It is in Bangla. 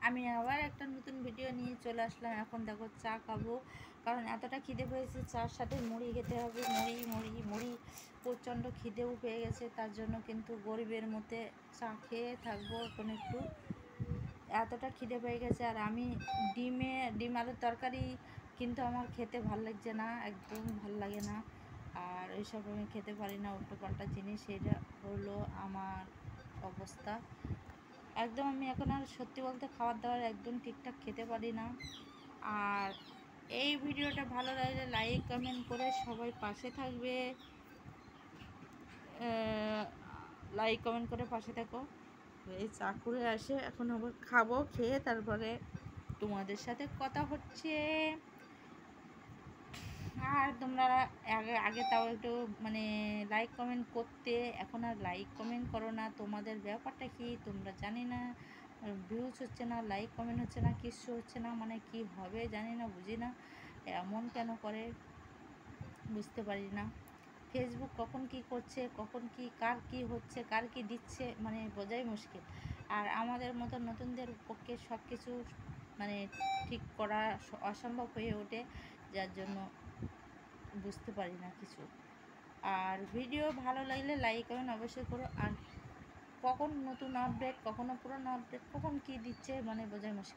আমি আবার একটা নতুন ভিডিও নিয়ে চলে আসলাম। এখন দেখো চা খাবো, কারণ এতটা খিদে পেয়েছে, চার সাথে মুড়ি খেতে হবে। মুড়ি মুড়ি মুড়ি প্রচণ্ড খিদেও পেয়ে গেছে, তার জন্য কিন্তু গরিবের মধ্যে চা খেয়ে থাকবো এখন একটু। এতটা খিদে পেয়ে গেছে। আর আমি ডিম আলুর তরকারি কিন্তু আমার খেতে ভাল লাগছে না, একদম ভাল লাগে না। আর ওইসব আমি খেতে পারি না, উল্টো পাল্টা জিনিস। এটা হলো আমার অবস্থা। একদম আমি এখন আর সত্যি বলতে খাবার দাবার একদম ঠিকঠাক খেতে পারি না। আর এই ভিডিওটা ভালো লাগলে লাইক কমেন্ট করে সবাই পাশে থাকবে, লাইক কমেন্ট করে পাশে থাকো। এই চা করে আসে এখন আবার খাবো, খেয়ে তারপরে তোমাদের সাথে কথা হচ্ছে। আর তোমরা আগে আগে তাও একটু মানে লাইক কমেন্ট করতে, এখন আর লাইক কমেন্ট করো না। তোমাদের ব্যাপারটা কি তোমরা জানি না, ভিউজ হচ্ছে না, লাইক কমেন্ট হচ্ছে না, কিছু হচ্ছে না, মানে কি হবে জানি না, বুঝি না এমন কেন করে, বুঝতে পারি না। ফেসবুক কখন কি করছে, কখন কি কার কি হচ্ছে, কার কি দিচ্ছে, মানে বোঝাই মুশকিল। আর আমাদের মতো নতুনদের পক্ষে সব কিছু মানে ঠিক করা অসম্ভব হয়ে ওঠে, যার জন্য বুঝতে পারি না কিছু। আর ভিডিও ভালো লাগলে লাইক কমেন্ট অবশ্যই করো। আর কখন নতুন আপডেট, কখনো পুরনো আপডেট, কখন কি দিচ্ছে মানে বোঝাই মুশকিল।